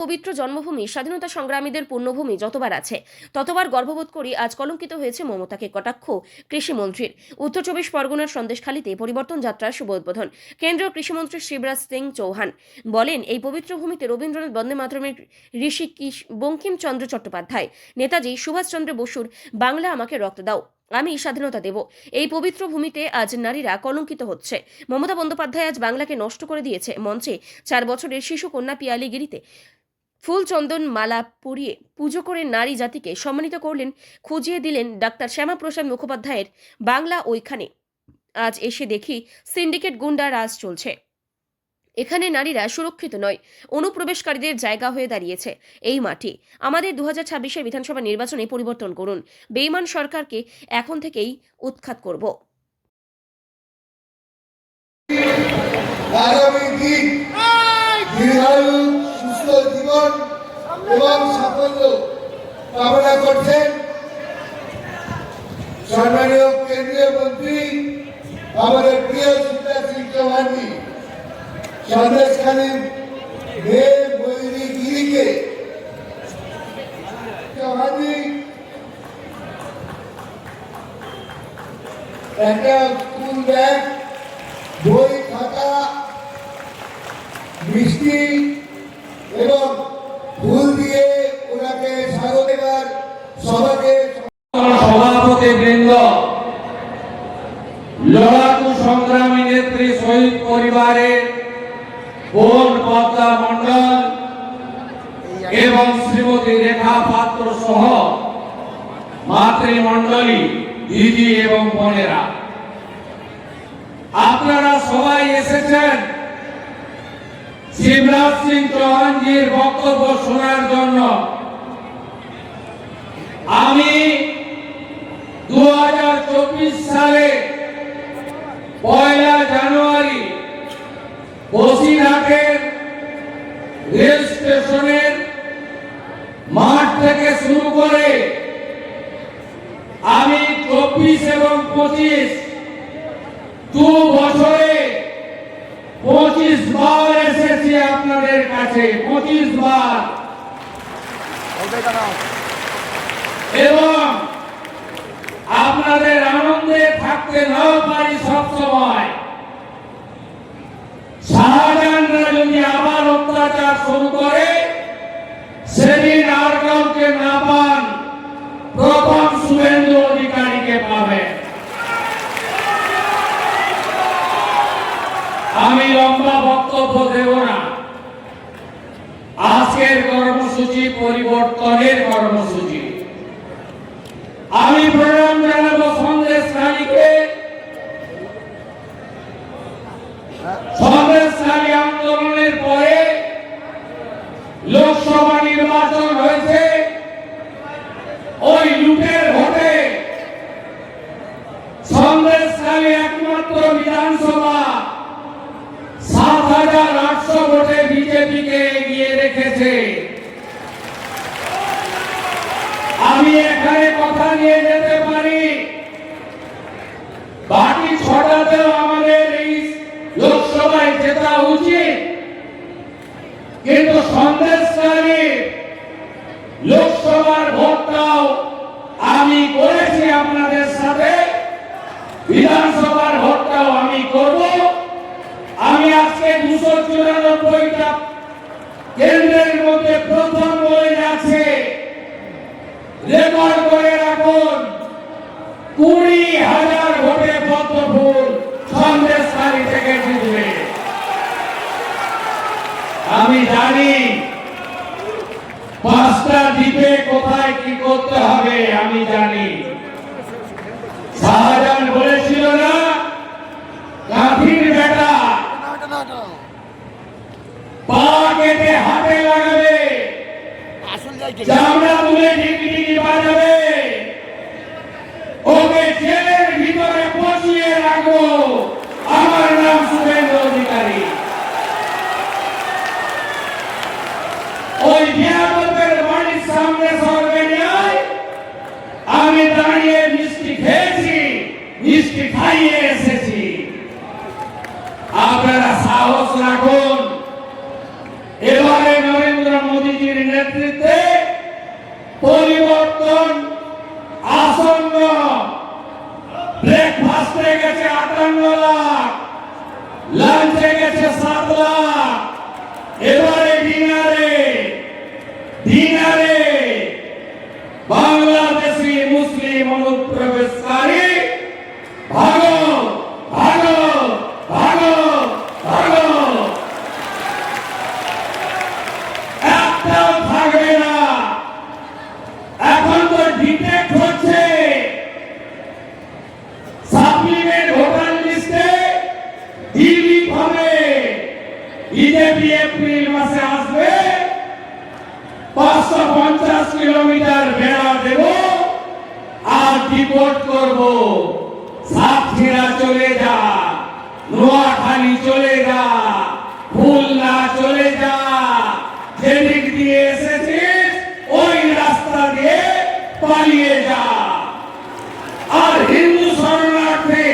পবিত্র জন্মভূমি স্বাধীনতা সংগ্রামীদের পুণ্যভূমি যতবার আছে ততবার গর্ববোধ করি আজ কলঙ্কিত হয়েছে মমতাকে কটাক্ষ কৃষিমন্ত্রীর। উত্তর চব্বিশ পরগনার সন্দেশখালীতে পরিবর্তন যাত্রার শুভ উদ্বোধন। কেন্দ্রীয় কৃষিমন্ত্রী শিবরাজ সিং চৌহান বলেন, এই পবিত্র ভূমিতে রবীন্দ্রনাথ বন্দে মাতরমের ঋষি বঙ্কিমচন্দ্র চট্টোপাধ্যায়, নেতাজি সুভাষচন্দ্র বসুর বাংলা আমাকে রক্ত দাও, আমি স্বাধীনতা দেব, এই পবিত্র ভূমিতে আজ নারীরা কলঙ্কিত হচ্ছে। মমতা বন্দ্যোপাধ্যায় আজ বাংলাকে নষ্ট করে দিয়েছে। মঞ্চে 4 বছরের শিশু কন্যা পিয়ালি গিরিতে ফুল চন্দন মালা পরিয়ে পুজো করে নারী জাতিকে সম্মানিত করলেন, খুঁজিয়ে দিলেন ডাক্তার শ্যামাপ্রসাদ মুখোপাধ্যায়ের বাংলা। ওইখানে আজ এসে দেখি সিন্ডিকেট গুন্ডা রাজ চলছে। এখানে নারীরা সুরক্ষিত নয়, অনুপ্রবেশকারীদের জায়গা হয়ে দাঁড়িয়েছে এই মাটি। আমাদের 2026-এর বিধানসভা নির্বাচনে পরিবর্তন করুন। বেঈমান সরকারকে এখন থেকেই উৎখাত করব। আগামী দিন দীর্ঘায়ু, সুস্থ জীবন এবং সাফল্য কামনা করছেন সম্মানীয় কেন্দ্রীয় মন্ত্রী আমাদের প্রিয় শিবরাজ সিং চৌহানজি। সন্দেশখালীর মেয়ে ময়ূরী গিরিকে চৌহানজি একটা স্কুল ব্যাগ, বই, খাতা, মিষ্টি এবং ফুল দিয়ে ওনাকে স্বাগত দেবার সবাইকে। সভাপতি বৃন্দ, লড়াকু সংগ্রামী নেত্রী শহীদ পরিবারের বোন পদ্মা মন্ডল এবং শ্রীমতী রেখা পাত্র সহ মাতৃমণ্ডলী, দিদি এবং বোনেরা, আপনারা সবাই এসেছেন শিবরাজ সিং চৌহানজির বক্তব্য শোনার জন্য। আমি 2024 সালে 1 জানুয়ারি বসিরহাটের রেল স্টেশনের মাঠ থেকে শুরু করে আমি 24 এবং 25 দু বছরে 25 বার এসেছি আপনাদের কাছে, 25 বার। এবং আপনাদের আনন্দে থাকতে নাও পারি সব সময়। শাহজাহানরা যদি আবার অত্যাচার শুরু করে, সেদিন আর কাউকে না পান, প্রথম শুভেন্দু অধিকারীকে পাবেন। আমি লম্বা বক্তব্য দেব না। আজকের কর্মসূচি পরিবর্তনের কর্মসূচি। আমি প্রণাম জানাবো সন্দেশখালীকে। সন্দেশখালী আন্দোলনের পরে লোকসভা নির্বাচন হয়েছে। ওই লুটের ভোটে সন্দেশখালী একমাত্র বিধানসভা 7,800 ভোটে বিজেপিকে এগিয়ে রেখেছে। আমি এখানে কথা নিয়ে যেতে পারি, বাকি 6টাতেও আমাদের এই লোকসভায় জেতা উচিত, কিন্তু সন্দেশখালী লোকসভার ভোটটাও আমি করেছি আপনাদের সাথে, বিধানসভার ভোটটাও আমি করব। আমি আজকে 294টা কেন্দ্রের মধ্যে প্রথম বলে যাচ্ছে, রেকর্ড করে রাখুন, 20,000 ভোটে পদ্মফুল সন্দেশখালী থেকে জিতবে। আমি জানি 5টা দ্বীপে কোথায় কি করতে হবে, আমি জানি। শাহজাহান বলেছিল না, কাঠির বেটা পা কেটে হাতে লাগাবে, চামড়া তুলে টিকিটিকি বাজাবে, ওকে জেলের ভিতরে পচিয়ে রাখবো। আমার নাম শুভেন্দু অধিকারী। ওই বিয়াগল্পের বাড়ির সামনে সরবেনিয়ায় আমি দাঁড়িয়ে মিষ্টি খেয়েছি, মিষ্টি খাইয়ে এসেছি। আপনারা সাহস রাখুন, এবারে নরেন্দ্র মোদী নেতৃত্বে পরিবর্তন আসন্ন। ব্রেকফাস্টে গেছে 58 লাখ, লাঞ্চে গেছে 7 লাখ, এবারে ডিনারে বাংলাদেশি মুসলিম অনুপ্রবেশকারী ভাগো ভাগো ভাগো ভাগো, একটাও থাকবে না। এখন তো ডিটেক্ট হচ্ছে, সাপ্লিমেন্ট ভোটার লিস্টে ডিলিট হবে। বিজেপি এপ্রিল মাসে আসবে, 550 কিলোমিটার বেড়া দেব আর ডিপোর্ট করব। সাতক্ষীরা চলে যা, নোয়াখালী চলে যা, খুলনা চলে যা, যেদিক দিয়ে এসেছিস ওই রাস্তা দিয়ে পালিয়ে যা। আর হিন্দু শরণার্থী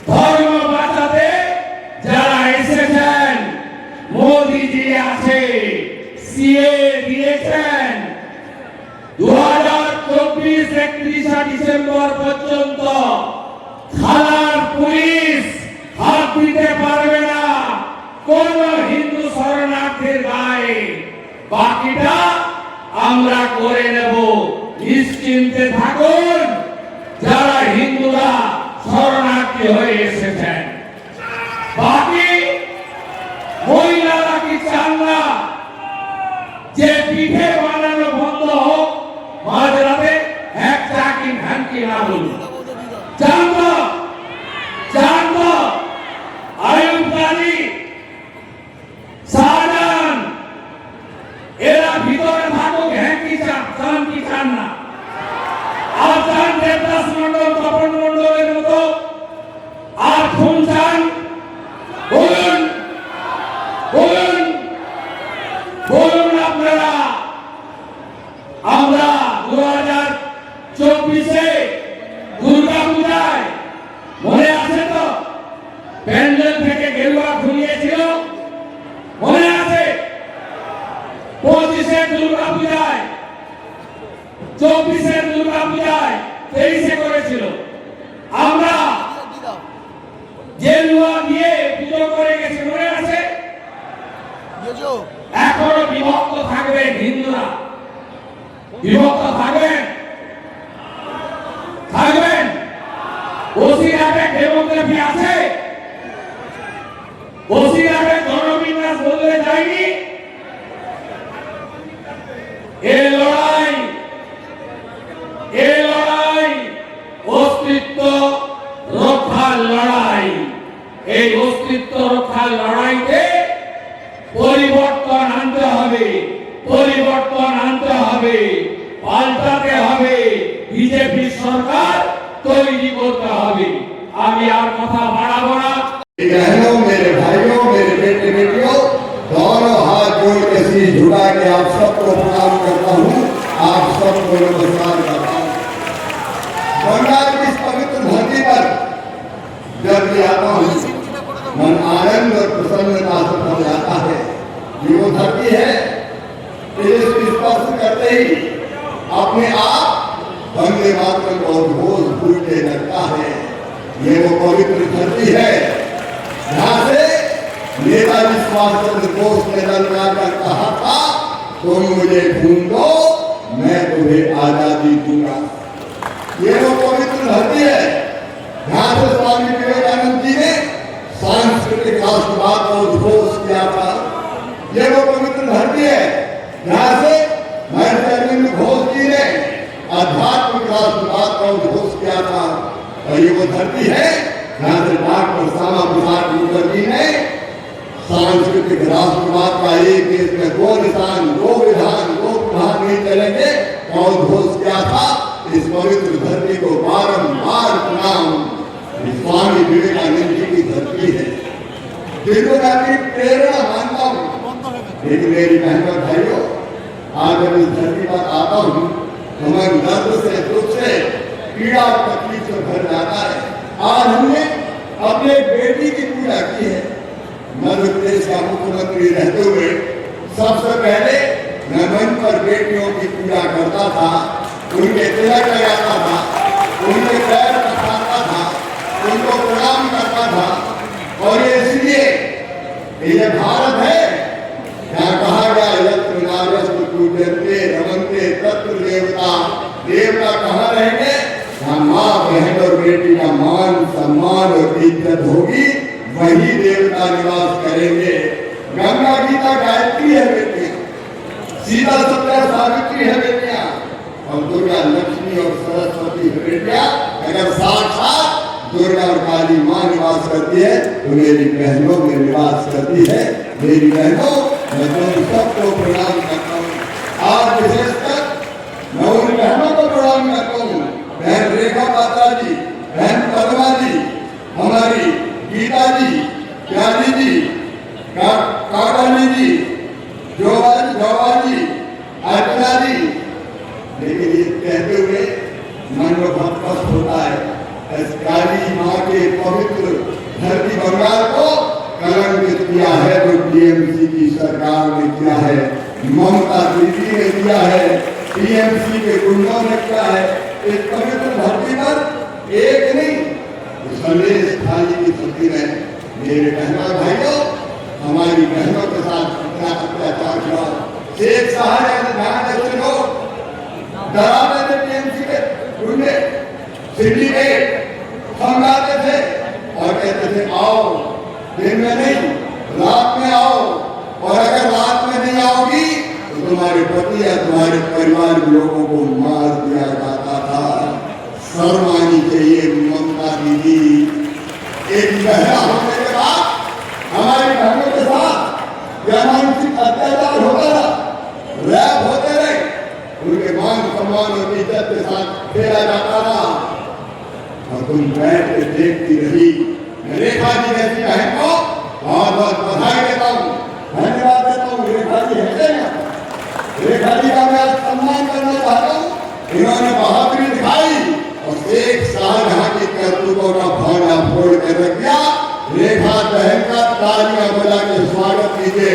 ধর্ম বাঁচাতে যারা এসেছেন, মোদিজি আছে, সিএ দিয়েছেন, 2024 31 ডিসেম্বর পর্যন্ত থানার পুলিশ হাত দিতে পারবে না কোন হিন্দু শরণার্থীর গায়ে। বাকিটা আমরা করে নেব, নিশ্চিন্তে থাকুন যারা হিন্দুরা শরণার্থী হয়ে এসেছেন। বাকি মহিলারা কি চান না যে পিঠে বানানো বন্ধ হোক, মাঝরাতে এক চাকি ভ্যানকি না বলুন? জানতো আয়ুব গাজী, শাহজাহান, এরা ভিতরে থাকুক, ভ্যানকি চান কি চান না? আর চান দেবদাস মন্ডল, তপন মন্ডলের মতো আর খুন চান? বলুন বলুন বলুন আপনারা। আমরা 2024-এ দুর্গা পূজায় মনে আছে তো, প্যান্ডেল থেকে গেরুয়া খুলিয়েছিল, মনে আছে? 25-এ দুর্গা পূজায়, 24-এর দুর্গা পূজায়, 23-এ করেছিল। আমরা গেরুয়া দিয়ে পুজো করে গেছি, মনে আছে? এখনো বিভক্ত থাকবেন হিন্দুরা, বিভক্ত থাকবেন। বসিরহাটে ডেমোগ্রাফি আছে, বসিরহাটে জনবিন্যাস বদলে যায়নি। এ লড়াই অস্তিত্ব রক্ষার লড়াই। এই অস্তিত্ব রক্ষার লড়াইতে পরিবর্তন আনতে হবে, পাল্টাতে হবে, বিজেপি সরকার তৈরি করতে হবে। আমি আর কথা বাড়াবো না। बहनों, मेरे भाइयों, मेरे बेटे बेटियों, दोनों हाथ जोड़ के शीश झुका के आप सबको प्रणाम करता हूँ, आप सबको नमस्कार करता हूँ। बंगाल की इस पवित्र धरती पर जब भी आता हूँ, मन आनंद और प्रसन्नता से भर जाता है। ये वो धरती है, इसको स्पर्श करते ही अपने आप वंदे मातरम का उद्घोष फूटने लगता है। ये वो पवित्र धरती है जहाँ से नेताजी सुभाष चंद्र बोस ने ललकार कर कहा था, तुम मुझे ढूंढो, मैं तुम्हें आजादी दूंगा। ये वो पवित्र धरती है जहाँ से स्वामी विवेकानंद जी ने सांस्कृतिक राष्ट्रवाद का उद्घोष किया था। ये वो पवित्र धरती है जहाँ से महर्षि अरविंद घोष जी ने आध्यात्मिक राष्ट्रवाद का उद्घोष किया था। और ये वो धरती है जहाँ से डॉक्टर श्यामा प्रसाद मुखर्जी ने सांस्कृतिक राष्ट्रवाद का एक देश में दो निशान, दो विधान, दो प्रधान नहीं चलेंगे का उद्घोष किया था। इस पवित्र धरती को बारंबार प्रणाम स्वामी विवेकानंद जी की धरती है, जिनको मैं अपनी प्रेरणा मानता हूँ। लेकिन मेरी बहनों भाइयों, आज जब इस धरती पर आता हूँ तो मैं दर्द से, दुख से, पीड़ा और तकलीफ से भर जाता है। आज हमने अपने बेटी की पूजा की है। मध्य प्रदेश का मुख्यमंत्री रहते हुए सबसे पहले मैं बेटियों की पूजा करता था, उनके तिलक लगाता था, उनके पैर पसारता था, उनको प्रणाम करता था। और ये इसलिए ये भारत है जहाँ कहा गया यत्र नार्यस्तु पूज्यन्ते रमन्ते तत्र देवता। देवता कहाँ रहेंगे? जहाँ माँ बहन और बेटी का मान सम्मान और इज्जत होगी, वही देवता निवास करेंगे। गंगा गीता गायत्री है बेटियां, सीता सत्या सावित्री है बेटियां, और दुर्गा लक्ष्मी और सरस्वती है बेटियां। अगर साक्षात दुर्गा और काली माँ निवास करती है तो मेरी बहनों में निवास करती है। मेरी बहनों, मैं तुम सबको प्रणाम करता हूँ। आज विशेषकर मैं उन बहनों को प्रणाम करता हूँ, बहन रेखा पात्रा जी, बहन पद्मा जी, हमारी गीता जी, प्यारी जी, काकानी जी, जोवा जी, अर्चना जी। लेकिन ये कहते हुए मन में बहुत कष्ट होता है, इस काली माँ के पवित्र धरती बंगाल को कलंकित किया है तो टीएमसी की सरकार ने किया है, ममता दीदी ने किया है, टीएमसी के गुंडों ने किया है। इस पवित्र धरती पर एक नहीं, संदेश खाली की धरती में मेरे बहनों भाइयों, हमारी बहनों के साथ इतना अत्याचार हुआ। शेख शाहजहां लोग डराते थे, टीएमसी के गुंडे सिंडिकेट समझाते थे और कहते थे आओ, दिन में नहीं रात में आओ, और अगर रात में नहीं आओगी तो तुम्हारे पति या तुम्हारे परिवार के लोगों को मार दिया जाता था। शर्म आनी चाहिए ममता दीदी। एक बहना होने के बाद हमारी बहनों के साथ यह मानसिक अत्याचार होता रहा, रैप होते रहे, उनके मान सम्मान और इज्जत के साथ खेला जाता रहा, और तुम बैठ के देखती रही। मैं रेखा जी जैसी बहन को बहुत बहुत बधाई देता हूँ, धन्यवाद देता हूँ। रेखा जी है ना, रेखा जी का मैं सम्मान करना चाहता हूँ। इन्होंने बहादुरी दिखाई और शेख शाहजहां की करतूतों का भांडा फोड़ कर रख दिया। रेखा बहन का तालियां बजा के स्वागत कीजिए,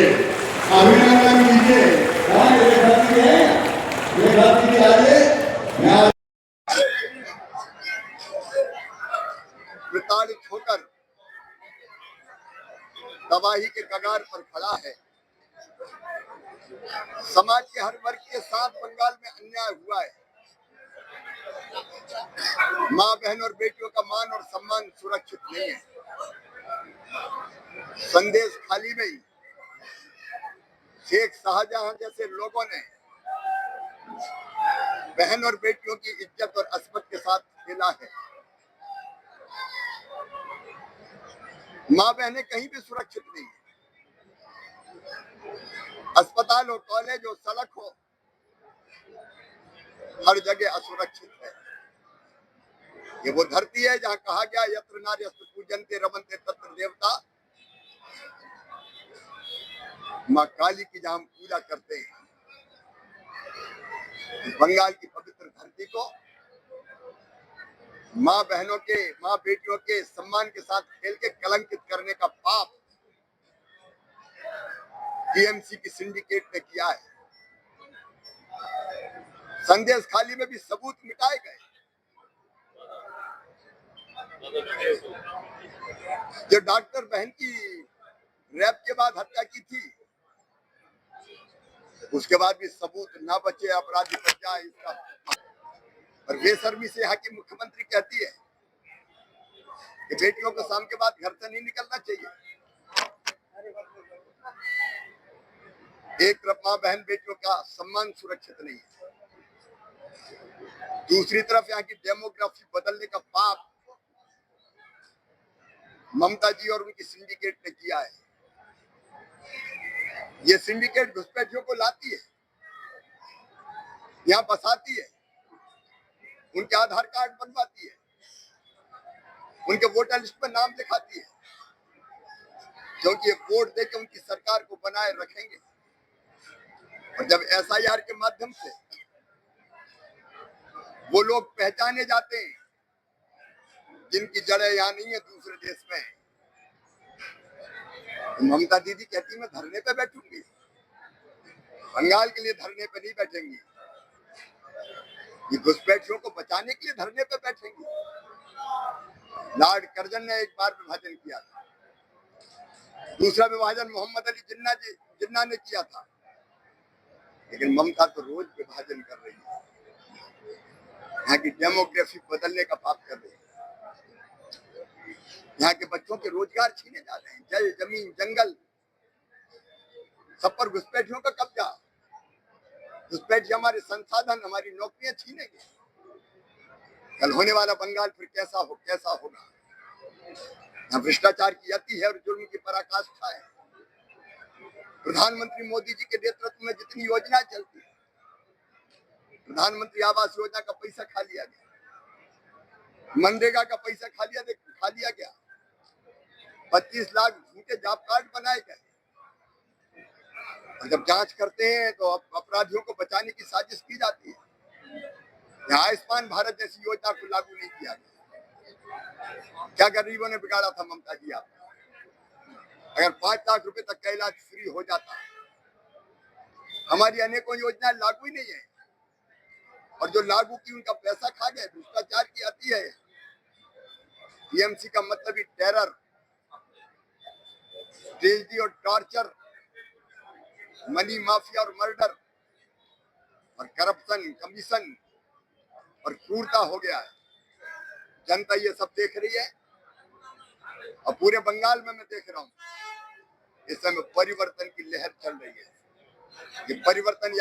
अभिनंदन कीजिए। रेखा जी है, रेखा जी आइए। प्रताड़ित होकर तबाही के कगार पर खड़ा है। समाज के हर वर्ग के साथ बंगाल में अन्याय हुआ है। मां बहन और बेटियों का मान और सम्मान सुरक्षित नहीं है। संदेश खाली में ही शेख शाहजहां जैसे लोगों ने बहन और बेटियों की इज्जत और अस्मत के साथ खेला है। मां बहनें कहीं भी सुरक्षित नहीं है। अस्पताल हो, कॉलेज हो, सड़क हो, हर जगह असुरक्षित है। ये वो धरती है जहां कहा गया यत्र नार्यस्तु पूज्यन्ते रमन्ते तत्र देवता। मां काली की जहां हम पूजा करते हैं, बंगाल की पवित्र धरती को मां बहनों के, मां बेटियों के सम्मान के साथ खेल के कलंकित करने का पाप टीएमसी की सिंडिकेट ने किया है। संदेश खाली में भी सबूत मिटाए गए। जो डॉक्टर बहन की रैप के बाद हत्या की थी, उसके बाद भी सबूत ना बचे, अपराधी बच जाए इसका। और बेशर्मी से यहाँ की मुख्यमंत्री कहती है कि बेटियों को शाम के बाद घर से नहीं निकलना चाहिए। एक तरफ मां बहन बेटियों का सम्मान सुरक्षित नहीं है, दूसरी तरफ यहाँ की डेमोग्राफी बदलने का पाप ममता जी और उनकी सिंडिकेट ने किया है। ये सिंडिकेट घुसपैठियों को लाती है, यहाँ बसाती है, उनके आधार कार्ड बनवाती है, उनके वोटर लिस्ट में नाम लिखाती है, क्योंकि ये वोट देकर उनकी सरकार को बनाए रखेंगे। और जब एसआईआर के माध्यम से वो लोग पहचाने जाते हैं जिनकी जड़ें यहाँ नहीं है, दूसरे देश में, तो ममता दीदी कहती मैं धरने पे बैठूंगी। बंगाल के लिए धरने पे नहीं बैठेंगी, ये घुसपैठियों को बचाने के लिए धरने पे बैठेंगी। लॉर्ड कर्जन ने एक बार विभाजन किया था, दूसरा विभाजन मोहम्मद अली जिन्ना ने किया था, लेकिन ममता तो रोज विभाजन कर रही है, यहाँ की डेमोग्राफी बदलने का पाप कर रही है, यहाँ के बच्चों के रोजगार छीने जा रहे हैं, जल जमीन जंगल सब पर घुसपैठियों का कब्जा। घुसपैठी हमारे संसाधन हमारी नौकरियां छीनेंगे। कल होने वाला बंगाल फिर कैसा होगा। यहाँ भ्रष्टाचार की अति है और जुल्म की पराकाष्ठा है। प्रधानमंत्री मोदी जी के नेतृत्व में जितनी योजनाएं चलती है, प्रधानमंत्री आवास योजना का पैसा खा लिया गया, मनरेगा का पैसा खा लिया गया, 25 लाख झूठे जॉब कार्ड बनाए गए, और जब जांच करते हैं तो अपराधियों को बचाने की साजिश की जाती है। यहाँ आयुष्मान भारत जैसी योजना को लागू नहीं किया गया। क्या गरीबों ने बिगाड़ा था ममता जी आप? अगर 5 लाख रुपए तक का इलाज फ्री हो जाता, हमारी अनेकों योजनाएं लागू ही नहीं है, और जो लागू की उनका पैसा खा गए। भ्रष्टाचार की अति है। टीएमसी का मतलब ही टेरर, ट्रेजेडी और टॉर्चर, मनी माफिया और मर्डर और करप्शन, कमीशन और क्रूरता हो गया है। जनता ये सब देख रही है, और पूरे बंगाल में मैं देख रहा हूँ इस समय परिवर्तन की लहर चल रही है। ये परिवर्तन